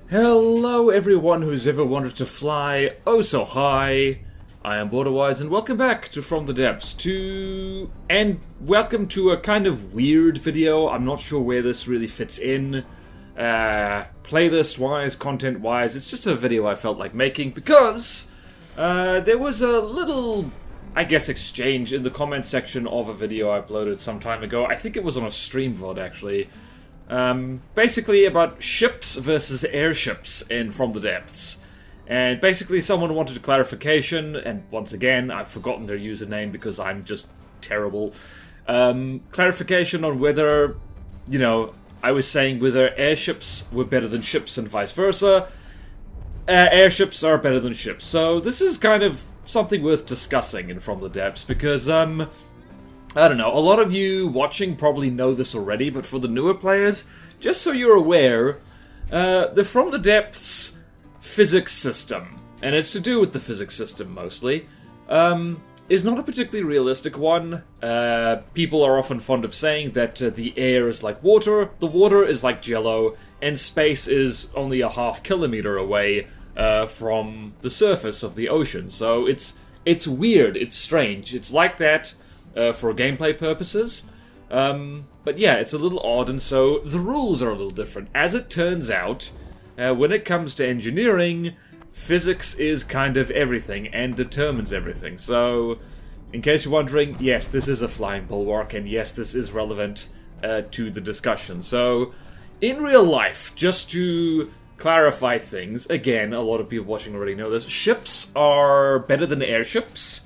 Hello everyone who's ever wanted to fly oh so high. I am BorderWise and welcome back to From the Depths and welcome to a kind of weird video. I'm not sure where this really fits in playlist wise, content wise. It's just a video I felt like making because there was a little, I guess, exchange in the comment section of a video I uploaded some time ago. I think it was on a stream VOD actually. Basically about ships versus airships in From the Depths. And basically someone wanted a clarification, and once again, I've forgotten their username because I'm just terrible. Clarification on whether, I was saying whether airships were better than ships and vice versa. Airships are better than ships. So this is kind of something worth discussing in From the Depths because, I don't know, a lot of you watching probably know this already, but for the newer players, just so you're aware, the From the Depths physics system, and it's to do with the physics system mostly, is not a particularly realistic one. People are often fond of saying that the air is like water, the water is like jello, and space is only a half kilometer away from the surface of the ocean. So it's weird, it's strange, it's like that for gameplay purposes. But yeah, it's a little odd, and so the rules are a little different. As it turns out, when it comes to engineering, physics is kind of everything and determines everything. So, in case you're wondering, yes, this is a flying bulwark, and yes, this is relevant to the discussion. So, in real life, just to clarify things, again, a lot of people watching already know this, ships are better than airships.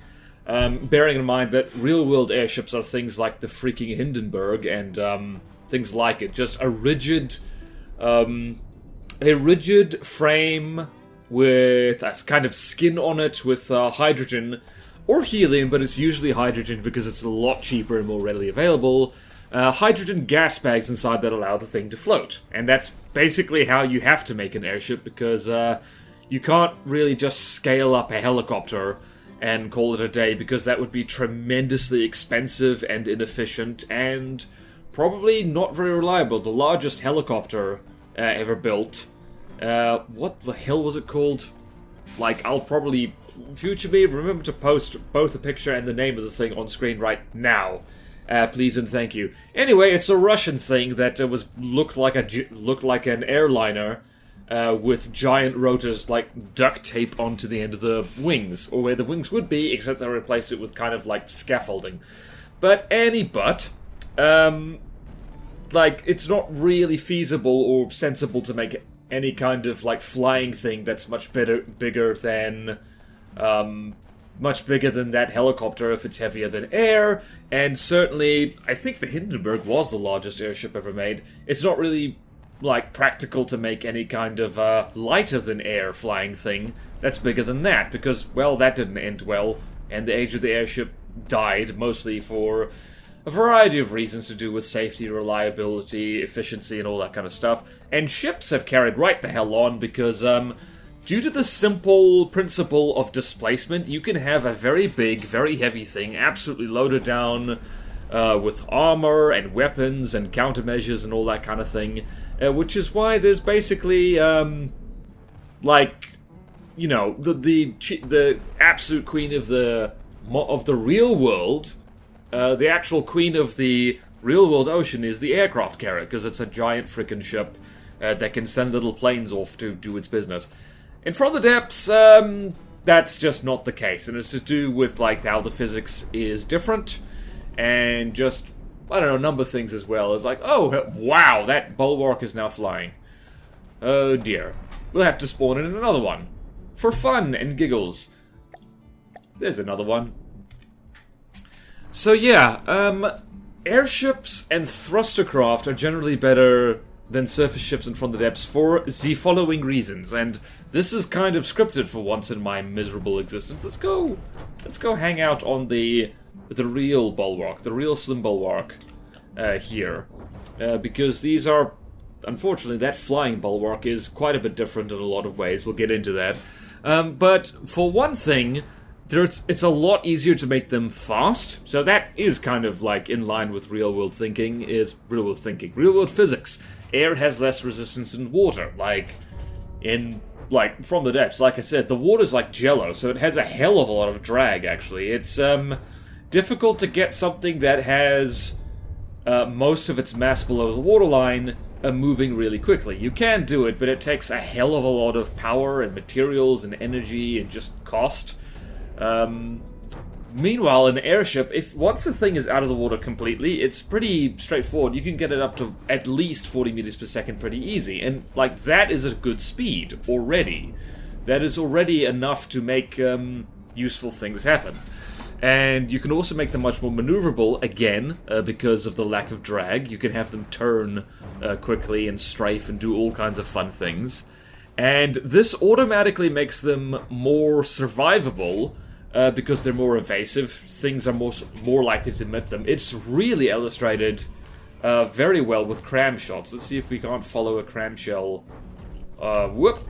Bearing in mind that real-world airships are things like the freaking Hindenburg and things like it. Just a rigid frame with a kind of skin on it with hydrogen or helium, but it's usually hydrogen because it's a lot cheaper and more readily available. Hydrogen gas bags inside that allow the thing to float. And that's basically how you have to make an airship because you can't really just scale up a helicopter and call it a day, because that would be tremendously expensive and inefficient and probably not very reliable. The largest helicopter ever built, what the hell was it called? Like, I'll probably, future me, remember to post both a picture and the name of the thing on screen right now. Please and thank you. Anyway, it's a Russian thing that looked like an airliner, with giant rotors like duct tape onto the end of the wings, or where the wings would be, except they replaced it with kind of like scaffolding. But it's not really feasible or sensible to make any kind of like flying thing that's much bigger than that helicopter if it's heavier than air. And certainly, I think the Hindenburg was the largest airship ever made. It's not really like practical to make any kind of lighter than air flying thing that's bigger than that, because, well, that didn't end well, and the age of the airship died, mostly for a variety of reasons to do with safety, reliability, efficiency, and all that kind of stuff. And ships have carried right the hell on because due to the simple principle of displacement, you can have a very big, very heavy thing absolutely loaded down with armor and weapons and countermeasures and all that kind of thing. Which is why there's basically, the absolute queen of the real world, the actual queen of the real world ocean is the aircraft carrier, because it's a giant frickin' ship that can send little planes off to do its business. And From the Depths, that's just not the case, and it's to do with like how the physics is different, and just, I don't know, a number of things as well. It's like, oh, wow, that bulwark is now flying. Oh dear. We'll have to spawn in another one. For fun and giggles. There's another one. So yeah, airships and thrustercraft are generally better than surface ships in From the Depths for the following reasons. And this is kind of scripted for once in my miserable existence. Let's go hang out on the real bulwark, the real slim bulwark here. Because these are, unfortunately, that flying bulwark is quite a bit different in a lot of ways. We'll get into that. But for one thing, it's a lot easier to make them fast. So that is kind of like in line with real-world thinking, real-world physics. Air has less resistance than water. Like, in, like, From the Depths. Like I said, the water's like jello, so it has a hell of a lot of drag, actually. It's difficult to get something that has most of its mass below the waterline moving really quickly. You can do it, but it takes a hell of a lot of power and materials and energy and just cost. Meanwhile, an airship, if once the thing is out of the water completely, it's pretty straightforward. You can get it up to at least 40 meters per second pretty easy, and like that is a good speed already. That is already enough to make useful things happen. And you can also make them much more maneuverable, again, because of the lack of drag. You can have them turn quickly and strafe and do all kinds of fun things. And this automatically makes them more survivable, because they're more evasive. Things are more likely to meet them. It's really illustrated very well with cram shots. Let's see if we can't follow a cram shell. Whoop!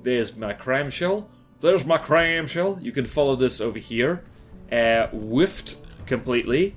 There's my cram shell. There's my cram shell. You can follow this over here. Whiffed completely.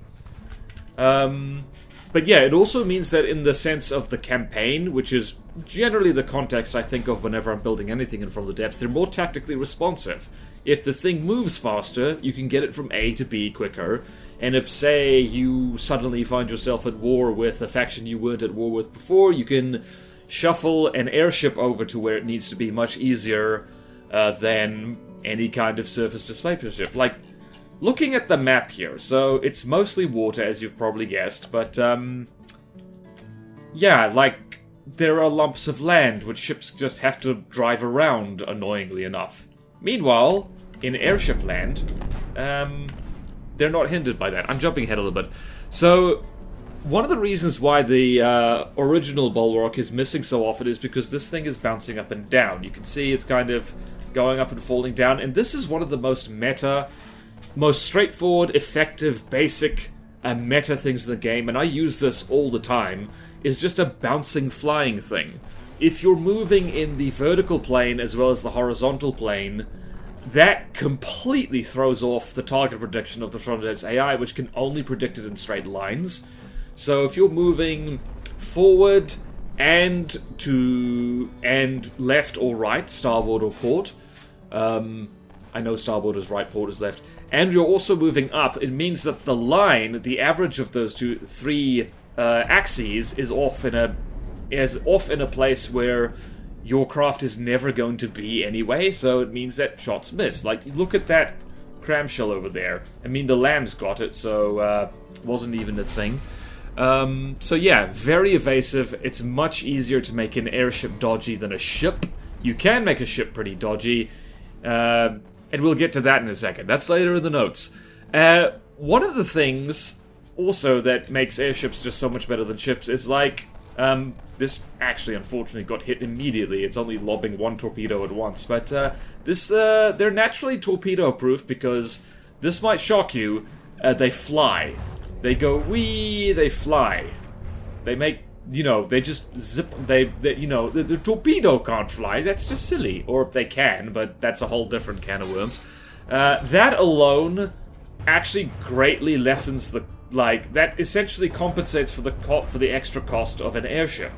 But yeah, it also means that in the sense of the campaign, which is generally the context I think of whenever I'm building anything in From the Depths, they're more tactically responsive. If the thing moves faster, you can get it from A to B quicker. And if, say, you suddenly find yourself at war with a faction you weren't at war with before, you can shuffle an airship over to where it needs to be much easier than any kind of surface displacement ship. Like, looking at the map here, so it's mostly water, as you've probably guessed, but, yeah, like, there are lumps of land which ships just have to drive around, annoyingly enough. Meanwhile, in airship land, they're not hindered by that. I'm jumping ahead a little bit. So, one of the reasons why the original bulwark is missing so often is because this thing is bouncing up and down. You can see it's kind of going up and falling down, and this is one of the most meta, most straightforward, effective, basic meta things in the game, and I use this all the time, is just a bouncing flying thing. If you're moving in the vertical plane as well as the horizontal plane, that completely throws off the target prediction of the From the Depths AI, which can only predict it in straight lines. So if you're moving forward and left or right, starboard or port, I know starboard is right, port is left, and you're also moving up, it means that the line, the average of those three axes, is off in a place where your craft is never going to be anyway, so it means that shots miss. Like, look at that cram shell over there. I mean, the lambs got it, so wasn't even a thing. So yeah, very evasive. It's much easier to make an airship dodgy than a ship. You can make a ship pretty dodgy, and we'll get to that in a second. That's later in the notes. One of the things also that makes airships just so much better than ships is like, this actually unfortunately got hit immediately. It's only lobbing one torpedo at once, but they're naturally torpedo proof because this might shock you. They fly. They go wee, they fly. They make, they just zip, the torpedo can't fly, that's just silly. Or they can, but that's a whole different can of worms. That alone actually greatly lessens that essentially compensates for the extra cost of an airship.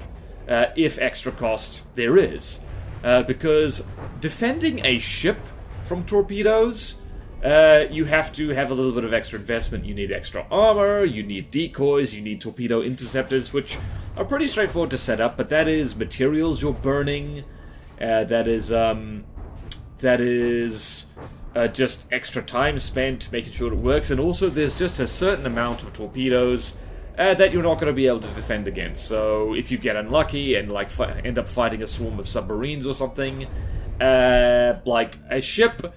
If extra cost there is. Because defending a ship from torpedoes, you have to have a little bit of extra investment. You need extra armor, you need decoys, you need torpedo interceptors, which are pretty straightforward to set up, but that is materials you're burning, that is just extra time spent making sure it works, and also there's just a certain amount of torpedoes that you're not going to be able to defend against. So if you get unlucky and end up fighting a swarm of submarines or something, like a ship,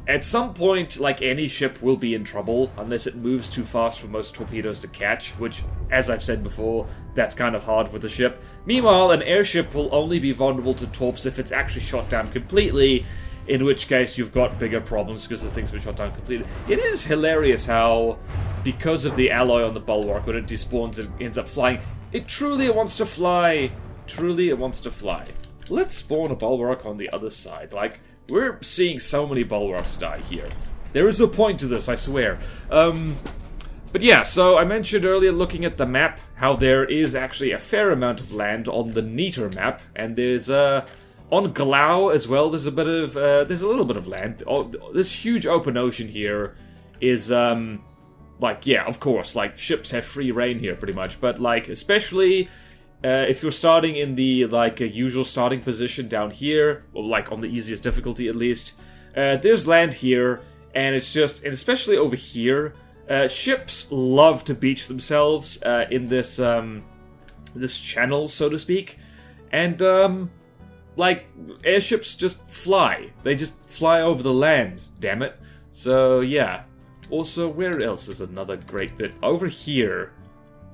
at some point, like any ship will be in trouble unless it moves too fast for most torpedoes to catch, which, as I've said before, that's kind of hard with a ship. Meanwhile, an airship will only be vulnerable to torps if it's actually shot down completely, in which case you've got bigger problems because the thing's been shot down completely. It is hilarious how, because of the alloy on the bulwark, when it despawns, it ends up flying. It truly wants to fly. Truly it wants to fly. Let's spawn a bulwark on the other side. Like, we're seeing so many bulwarks die here. There is a point to this, I swear. But yeah, so I mentioned earlier, looking at the map, how there is actually a fair amount of land on the neater map, and there's on Glau as well. There's a little bit of land. This huge open ocean here is like, yeah, of course, like ships have free reign here pretty much, but like especially if you're starting in the like usual starting position down here, or like on the easiest difficulty at least, there's land here, and it's just, and especially over here. Ships love to beach themselves in this this channel, so to speak, and like airships just fly. They just fly over the land. Damn it! So yeah. Also, where else is another great bit? Over here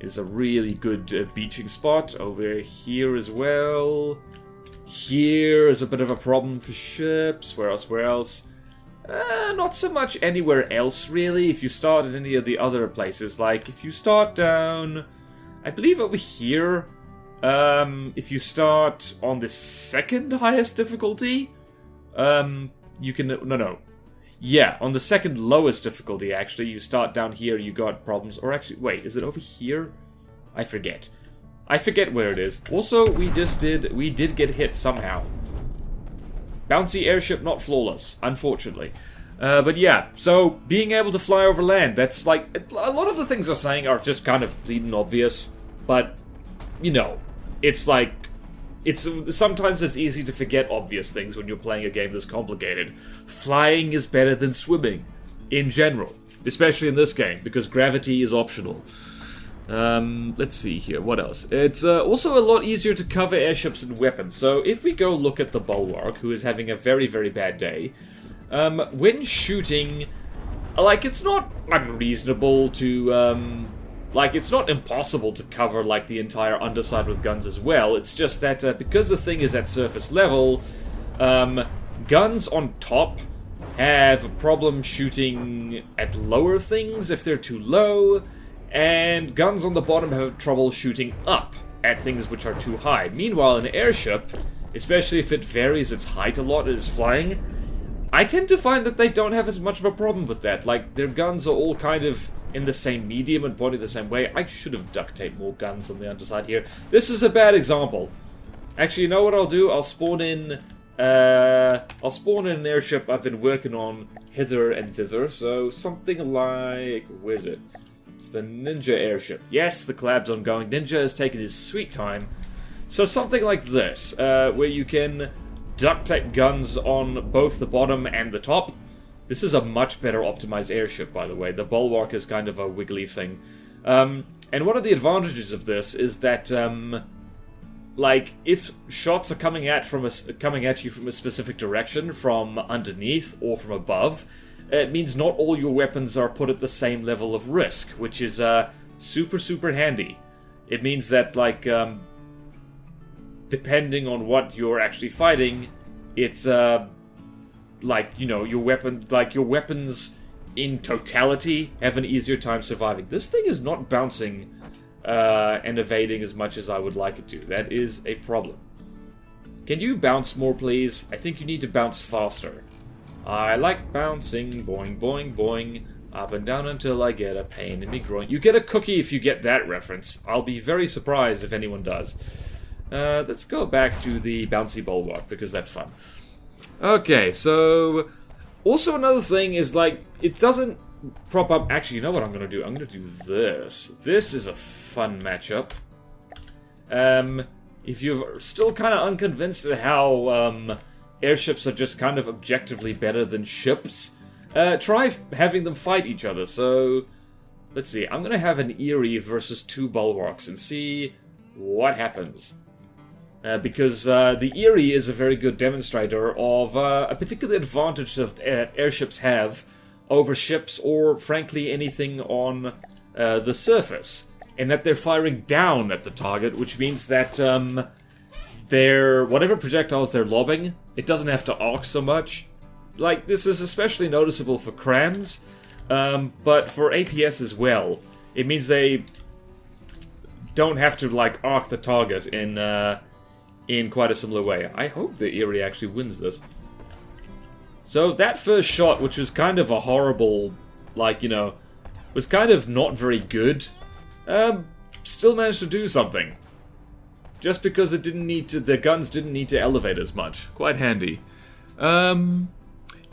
is a really good beaching spot. Over here as well. Here is a bit of a problem for ships. Where else? Where else? Not so much anywhere else, really. If you start in any of the other places, like if you start down, I believe over here, if you start on the second highest difficulty, you can, yeah, on the second lowest difficulty, actually, you start down here, you got problems, or actually, wait, is it over here? I forget where it is. Also, we did get hit somehow. Bouncy airship, not flawless, unfortunately. But yeah, so being able to fly over land, that's like, a lot of the things I'm saying are just kind of bleeding obvious, but, you know, it's like, sometimes it's easy to forget obvious things when you're playing a game this complicated. Flying is better than swimming, in general, especially in this game, because gravity is optional. Let's see here, what else? It's also a lot easier to cover airships and weapons. So if we go look at the Bulwark, who is having a very, very bad day, when shooting, like, it's not unreasonable to, like, it's not impossible to cover, like, the entire underside with guns as well. It's just that, because the thing is at surface level, guns on top have a problem shooting at lower things if they're too low, and guns on the bottom have trouble shooting up at things which are too high. Meanwhile, an airship, especially if it varies its height a lot as flying, I tend to find that they don't have as much of a problem with that. Like, their guns are all kind of in the same medium and pointed the same way. I should have duct taped more guns on the underside here. This is a bad example. Actually, you know what I'll do? I'll spawn in an airship I've been working on hither and thither. So something like, where is it? It's the Ninja airship. Yes, the collab's ongoing. Ninja has taken his sweet time. So something like this, where you can duct tape guns on both the bottom and the top. This is a much better optimized airship, by the way. The Bulwark is kind of a wiggly thing. And one of the advantages of this is that, like, if shots are coming at you from a specific direction, from underneath or from above, it means not all your weapons are put at the same level of risk, which is super, super handy. It means that, like, depending on what you're actually fighting, it's like, you know, your weapons in totality have an easier time surviving. This thing is not bouncing and evading as much as I would like it to. That is a problem. Can you bounce more, please? I think you need to bounce faster. I like bouncing, boing, boing, boing, up and down until I get a pain in me groin. You get a cookie if you get that reference. I'll be very surprised if anyone does. Let's go back to the bouncy Bulwark, because that's fun. Okay, so also another thing is, like, it doesn't prop up. Actually, you know what I'm gonna do? I'm gonna do this. This is a fun matchup. If you're still kind of unconvinced at how airships are just kind of objectively better than ships, try having them fight each other. So let's see. I'm gonna have an Erie versus two Bulwarks and see what happens. Because the Erie is a very good demonstrator of a particular advantage that airships have over ships, or frankly anything on the surface, in that they're firing down at the target, which means that whatever projectiles they're lobbing, it doesn't have to arc so much. Like, this is especially noticeable for crams, but for APS as well. It means they don't have to, like, arc the target in quite a similar way. I hope the Erie actually wins this. So that first shot, which was kind of a horrible, like, you know, was kind of not very good, still managed to do something. Just because it didn't need to, the guns didn't need to elevate as much. Quite handy.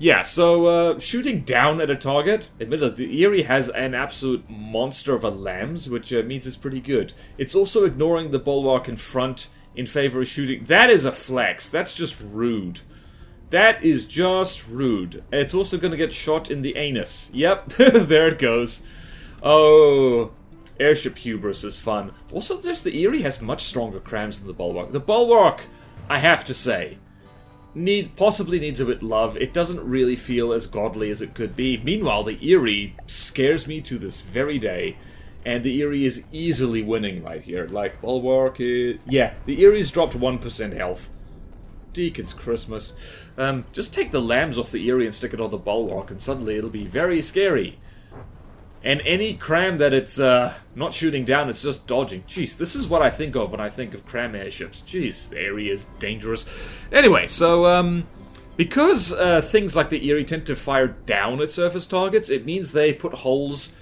Yeah, so shooting down at a target, admittedly, the Erie has an absolute monster of a LAMS, which means it's pretty good. It's also ignoring the bulwark in front in favor of shooting. That is a flex. That's just rude. That is just rude. It's also going to get shot in the anus. Yep, there it goes. Oh, airship hubris is fun. Also, just the Erie has much stronger crams than the bulwark. The bulwark, I have to say, possibly needs a bit love. It doesn't really feel as godly as it could be. Meanwhile, the Erie scares me to this very day. And the Erie is easily winning right here. Like, bulwark is... Yeah, the Erie's dropped 1% health. Deacon's Christmas. Just take the LAMS off the Erie and stick it on the bulwark, and suddenly it'll be very scary. And any cram that it's not shooting down, it's just dodging. Jeez, this is what I think of when I think of cram airships. Jeez, the Erie is dangerous. Anyway, so because things like the Erie tend to fire down at surface targets, it means they put holes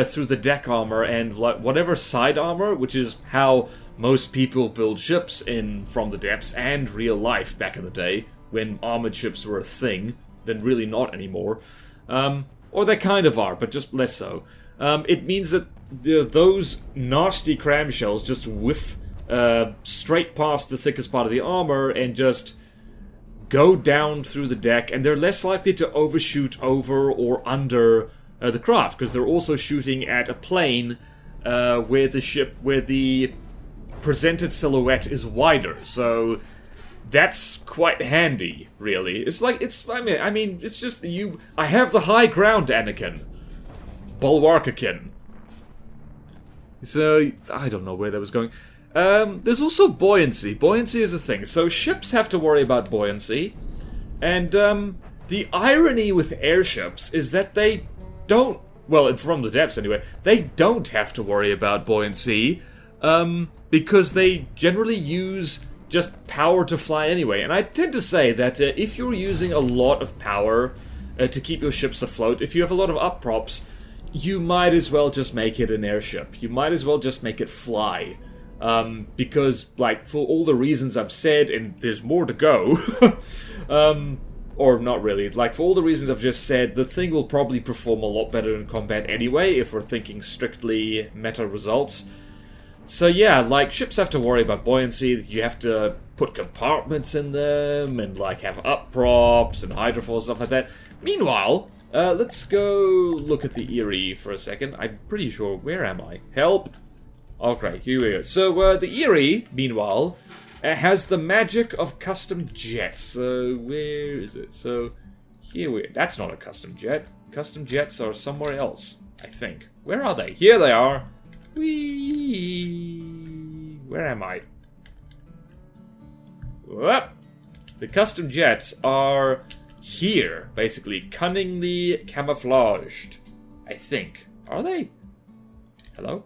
through the deck armor and whatever side armor, which is how most people build ships in From the Depths and real life back in the day, when armored ships were a thing, then really not anymore. Or they kind of are, but just less so. It means that those nasty cram shells just whiff straight past the thickest part of the armor and just go down through the deck, and they're less likely to overshoot over or under the craft, because they're also shooting at a plane where the presented silhouette is wider, so that's quite handy, really. I mean, it's just I have the high ground, Anakin. Bulwarkakin. So, I don't know where that was going. There's also buoyancy. Buoyancy is a thing. So ships have to worry about buoyancy, and the irony with airships is that they don't, well, From the Depths anyway, they don't have to worry about buoyancy, because they generally use just power to fly anyway. And I tend to say that if you're using a lot of power to keep your ships afloat, if you have a lot of upprops, you might as well just make it an airship. You might as well just make it fly. Because, like, for all the reasons I've said, and there's more to go, or not really, like, for all the reasons I've just said, the thing will probably perform a lot better in combat anyway, if we're thinking strictly meta results. So yeah, like, ships have to worry about buoyancy, you have to put compartments in them, and, like, have up-props and hydrofoils, stuff like that. Meanwhile, let's go look at the Erie for a second. I'm pretty sure, where am I? Help! Okay, here we go. So, the Erie, meanwhile, has the magic of custom jets. So, where is it? So, here that's not a custom jet. Custom jets are somewhere else, I think. Where are they? Here they are! Whee! Where am I? Whoop! The custom jets are here, basically, cunningly camouflaged. I think. Are they? Hello?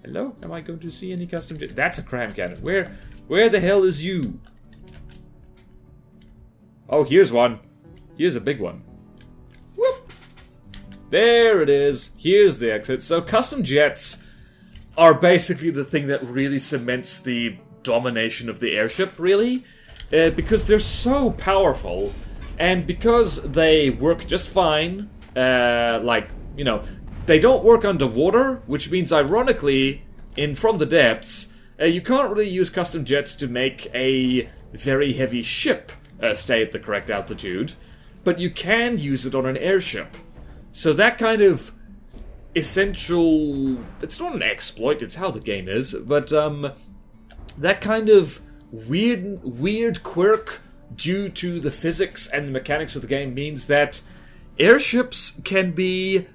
Hello? Am I going to see any custom jets? That's a cram cannon. Where the hell is you? Oh, here's one. Here's a big one. Whoop! There it is. Here's the exit. So custom jets are basically the thing that really cements the domination of the airship, really. Because they're so powerful, and because they work just fine, like, you know, they don't work underwater, which means, ironically, in From the Depths, you can't really use custom jets to make a very heavy ship stay at the correct altitude, but you can use it on an airship. So that kind of essential... It's not an exploit, it's how the game is, but that kind of weird quirk due to the physics and the mechanics of the game means that airships can be,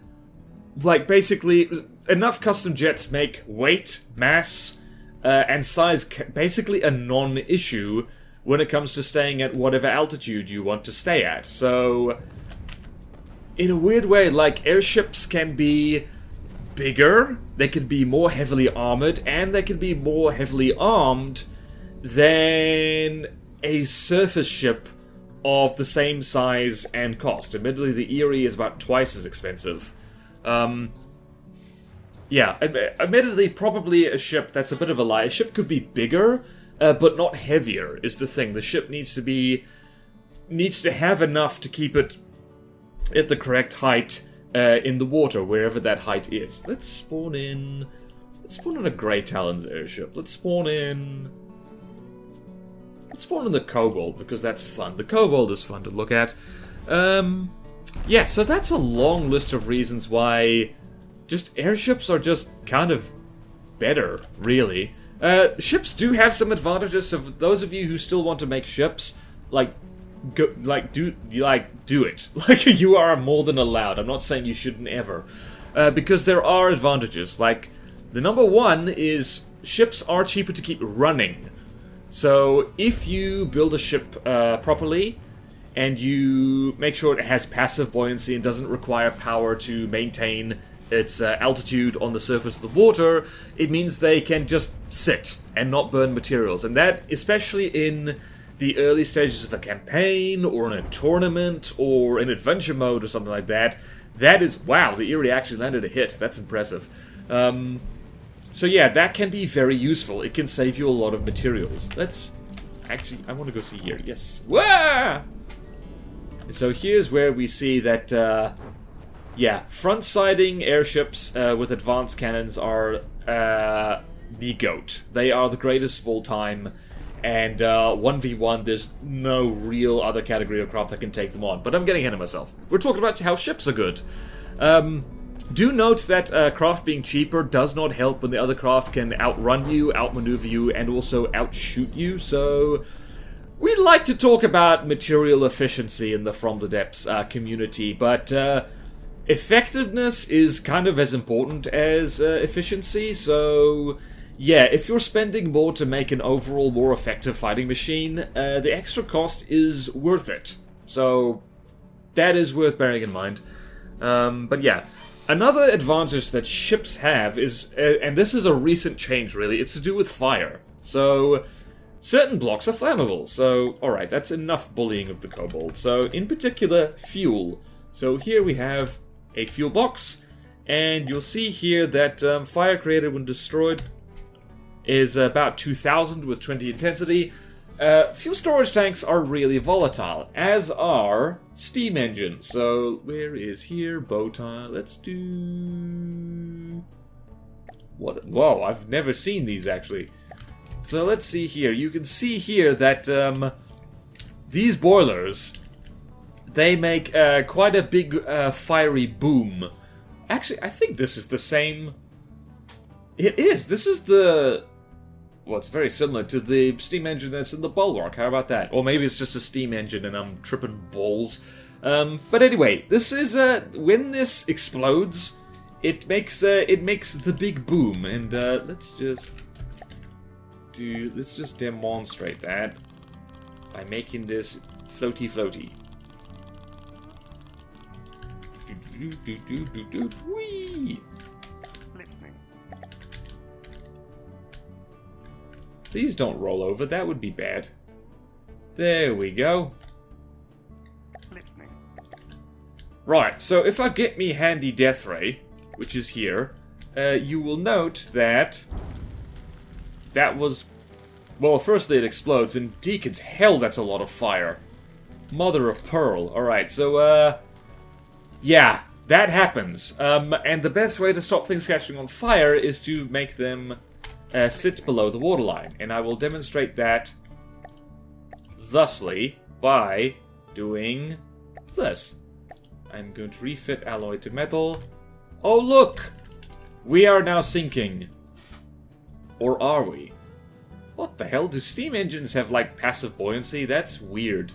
like, basically, enough custom jets make weight, mass, and size basically a non-issue when it comes to staying at whatever altitude you want to stay at. So, in a weird way, like, airships can be bigger, they can be more heavily armored, and they can be more heavily armed than a surface ship of the same size and cost. Admittedly, the Erie is about twice as expensive. Yeah, admittedly, probably a ship, that's a bit of a lie. A ship could be bigger, but not heavier, is the thing. The ship needs to have enough to keep it at the correct height in the water, wherever that height is. Let's spawn in a Grey Talons airship. Let's spawn in the Kobold, because that's fun. The Kobold is fun to look at. Yeah, so that's a long list of reasons why just airships are just kind of better, really. Ships do have some advantages, so for those of you who still want to make ships, do it. Like, you are more than allowed. I'm not saying you shouldn't ever. Because there are advantages. Like, the number one is ships are cheaper to keep running. So, if you build a ship properly, and you make sure it has passive buoyancy and doesn't require power to maintain its altitude on the surface of the water, it means they can just sit and not burn materials. And that, especially in the early stages of a campaign, or in a tournament, or in adventure mode, or something like that, that is... Wow, the Erie actually landed a hit. That's impressive. So yeah, that can be very useful. It can save you a lot of materials. Let's... Actually, I want to go see here. Yes. Wah! So here's where we see that... yeah, front-siding airships with advanced cannons are the GOAT. They are the greatest of all time, and 1v1, there's no real other category of craft that can take them on. But I'm getting ahead of myself. We're talking about how ships are good. Do note that craft being cheaper does not help when the other craft can outrun you, outmaneuver you, and also outshoot you, so... We like to talk about material efficiency in the From the Depths community, but... effectiveness is kind of as important as efficiency, so yeah, if you're spending more to make an overall more effective fighting machine, the extra cost is worth it. So that is worth bearing in mind. But yeah, another advantage that ships have is, and this is a recent change really, it's to do with fire. So certain blocks are flammable, so alright, that's enough bullying of the Kobold. So in particular, fuel. So here we have a fuel box, and you'll see here that fire created when destroyed is about 2000 with 20 intensity. Fuel storage tanks are really volatile, as are steam engines. So where is here bow tie? Let's do what? Whoa, I've never seen these actually. So let's see here. You can see here that these boilers, they make quite a big fiery boom. Actually, I think this is the same. It is. This is the... Well, it's very similar to the steam engine that's in the Bulwark. How about that? Or maybe it's just a steam engine and I'm tripping balls. But anyway, this is... when this explodes, it makes the big boom. And let's just demonstrate that by making this floaty. Whee! Please don't roll over, that would be bad. There we go. Right, so if I get me handy death ray, which is here, you will note that that was... Well, firstly it explodes, and Deacon's hell, that's a lot of fire. Mother of pearl. Alright, so, yeah, that happens. And the best way to stop things catching on fire is to make them sit below the waterline. And I will demonstrate that thusly by doing this. I'm going to refit alloy to metal. Oh, look! We are now sinking. Or are we? What the hell? Do steam engines have, like, passive buoyancy? That's weird.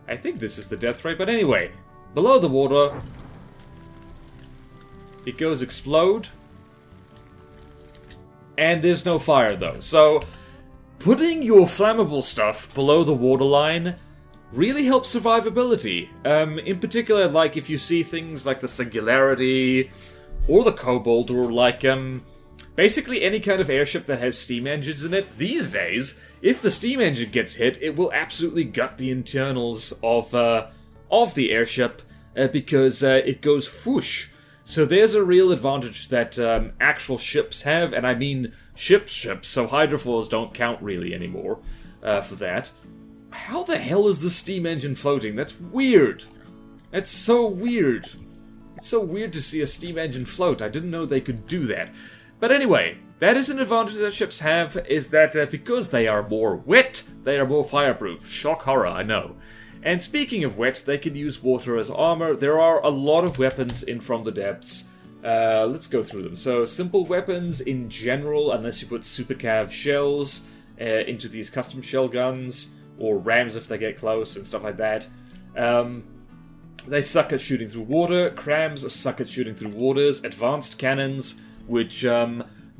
I think this is the death ray, but anyway. Below the water, it goes explode. And there's no fire, though. So, putting your flammable stuff below the waterline really helps survivability. In particular, like, if you see things like the Singularity, or the Kobold, or like, basically any kind of airship that has steam engines in it. These days, if the steam engine gets hit, it will absolutely gut the internals of of the airship because it goes whoosh. So there's a real advantage that actual ships have, and I mean ships, so hydrofoils don't count really anymore for that. How the hell is the steam engine floating? That's weird. That's so weird. It's so weird to see a steam engine float. I didn't know they could do that. But anyway, that is an advantage that ships have, is that because they are more wet, they are more fireproof. Shock horror, I know. And speaking of wet, they can use water as armor. There are a lot of weapons in From the Depths. Let's go through them. So, simple weapons in general, unless you put super cav shells into these custom shell guns, or rams if they get close and stuff like that. They suck at shooting through water. Crams suck at shooting through waters. Advanced cannons, which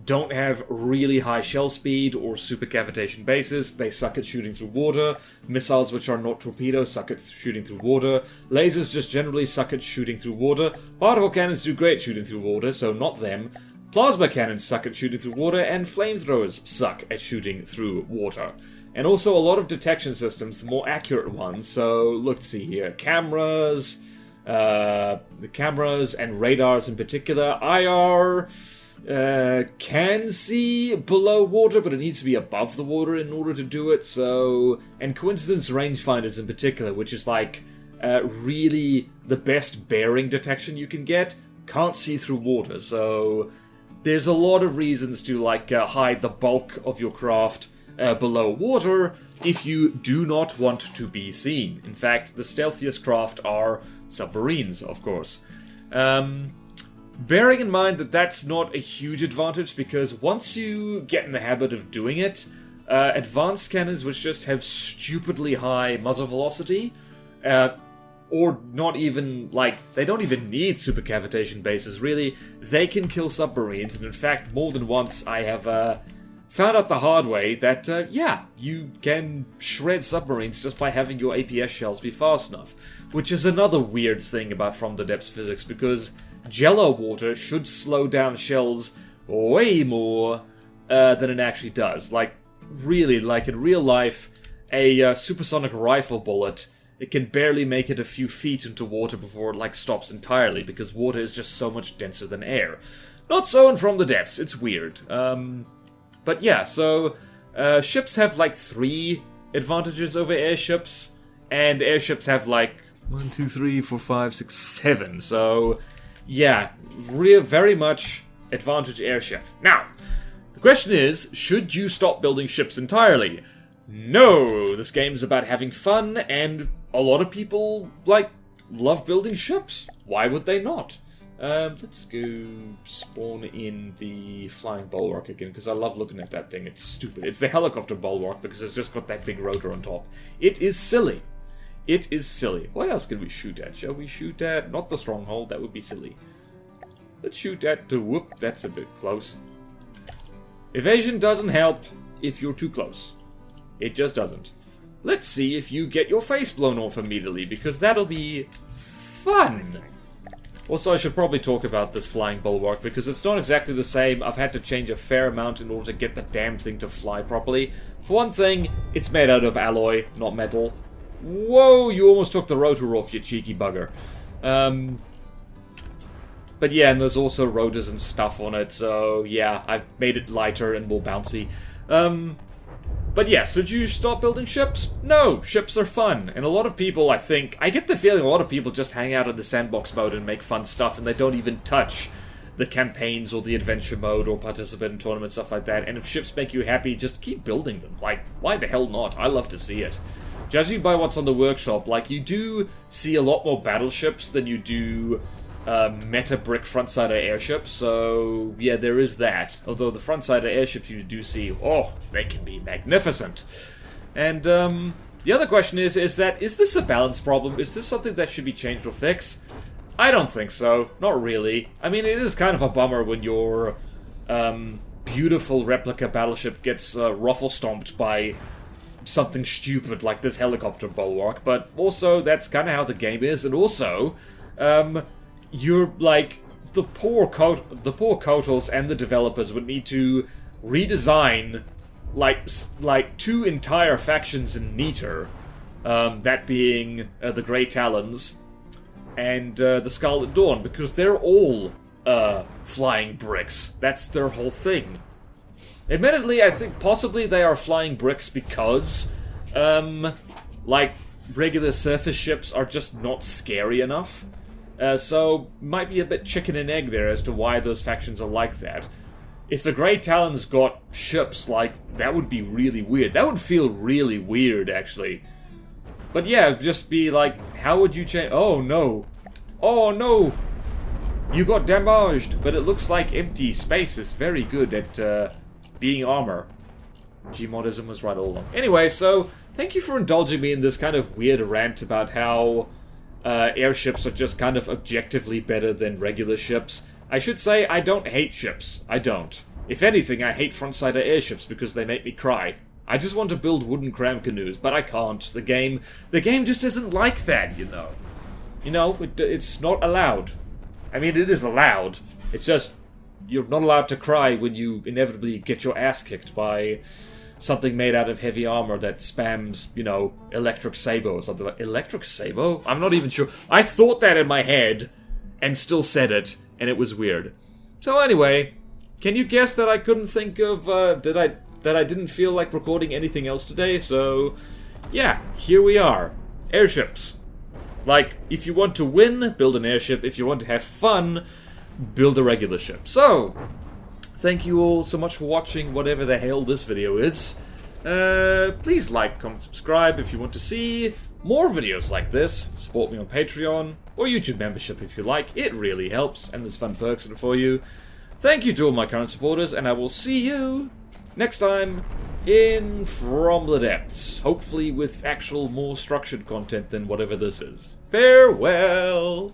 don't have really high shell speed or super cavitation bases, they suck at shooting through water. Missiles, which are not torpedoes, suck at shooting through water. Lasers just generally suck at shooting through water. Particle cannons do great shooting through water, so not them. Plasma cannons suck at shooting through water, and flamethrowers suck at shooting through water. And also a lot of detection systems, the more accurate ones. So let's see here, cameras, the cameras and radars in particular. IR can see below water, but it needs to be above the water in order to do it. So, and coincidence rangefinders in particular, which is like really the best bearing detection you can get, can't see through water. So there's a lot of reasons to like hide the bulk of your craft below water if you do not want to be seen. In fact, the stealthiest craft are submarines, of course. Bearing in mind that that's not a huge advantage, because once you get in the habit of doing it, advanced cannons which just have stupidly high muzzle velocity, or not even, like, they don't even need super cavitation bases, really, they can kill submarines, and in fact, more than once I have found out the hard way that, yeah, you can shred submarines just by having your APS shells be fast enough, which is another weird thing about From the Depths physics, because Jello water should slow down shells way more than it actually does. Like, really, like in real life, a supersonic rifle bullet, it can barely make it a few feet into water before it, like, stops entirely, because water is just so much denser than air. Not so in From the Depths, it's weird. But yeah, so ships have, like, 3 advantages over airships, and airships have, like, 1, 2, 3, 4, 5, 6, 7, so yeah, very much advantage airship. Now, the question is, should you stop building ships entirely? No, this game is about having fun, and a lot of people, like, love building ships. Why would they not? Let's go spawn in the flying bulwark again, because I love looking at that thing. It's stupid. It's the helicopter bulwark, because it's just got that big rotor on top. It is silly. It is silly. What else can we shoot at? Shall we shoot at... not the stronghold, that would be silly. Let's shoot at the... whoop, that's a bit close. Evasion doesn't help if you're too close. It just doesn't. Let's see if you get your face blown off immediately, because that'll be fun. Also, I should probably talk about this flying bulwark, because it's not exactly the same. I've had to change a fair amount in order to get the damn thing to fly properly. For one thing, it's made out of alloy, not metal. Whoa, you almost took the rotor off, you cheeky bugger. But yeah, and there's also rotors and stuff on it, so yeah, I've made it lighter and more bouncy. But yeah, should you stop building ships? No, ships are fun. And a lot of people, I get the feeling a lot of people just hang out in the sandbox mode and make fun stuff, and they don't even touch the campaigns or the adventure mode or participate in tournaments, stuff like that. And if ships make you happy, just keep building them. Like, why the hell not? I love to see it. Judging by what's on the workshop, like, you do see a lot more battleships than you do meta brick frontsider airships, so yeah, there is that. Although the frontsider airships you do see, oh, they can be magnificent. And the other question is this a balance problem? Is this something that should be changed or fixed? I don't think so. Not really. I mean, it is kind of a bummer when your beautiful replica battleship gets ruffle-stomped by something stupid like this helicopter bulwark, but also that's kind of how the game is, and also you're like the poor Kotels and the developers would need to redesign like 2 entire factions in Neater That being the Grey Talons and the Scarlet Dawn, because they're all flying bricks. That's their whole thing. Admittedly, I think possibly they are flying bricks because, like, regular surface ships are just not scary enough. So, might be a bit chicken and egg there as to why those factions are like that. If the Grey Talons got ships, like, that would be really weird. That would feel really weird, actually. But yeah, just be like, how would you change... Oh, no. Oh, no! You got damaged, but it looks like empty space is very good at, being armor. Gmodism was right all along. Anyway, so, thank you for indulging me in this kind of weird rant about how airships are just kind of objectively better than regular ships. I should say, I don't hate ships. I don't. If anything, I hate front-sider airships because they make me cry. I just want to build wooden cram canoes, but I can't. The game just isn't like that, you know. You know, it's not allowed. I mean, it is allowed. It's just, you're not allowed to cry when you inevitably get your ass kicked by something made out of heavy armor that spams, you know, electric saber or something like... Electric saber? I'm not even sure. I thought that in my head and still said it, and it was weird. So anyway, can you guess that I couldn't think of, that I didn't feel like recording anything else today? So, yeah, here we are. Airships. Like, if you want to win, build an airship. If you want to have fun, build a regular ship. So, thank you all so much for watching whatever the hell this video is. Please like, comment, subscribe if you want to see more videos like this. Support me on Patreon or YouTube membership if you like. It really helps, and there's fun perks in it for you. Thank you to all my current supporters, and I will see you next time in From the Depths. Hopefully with actual more structured content than whatever this is. Farewell!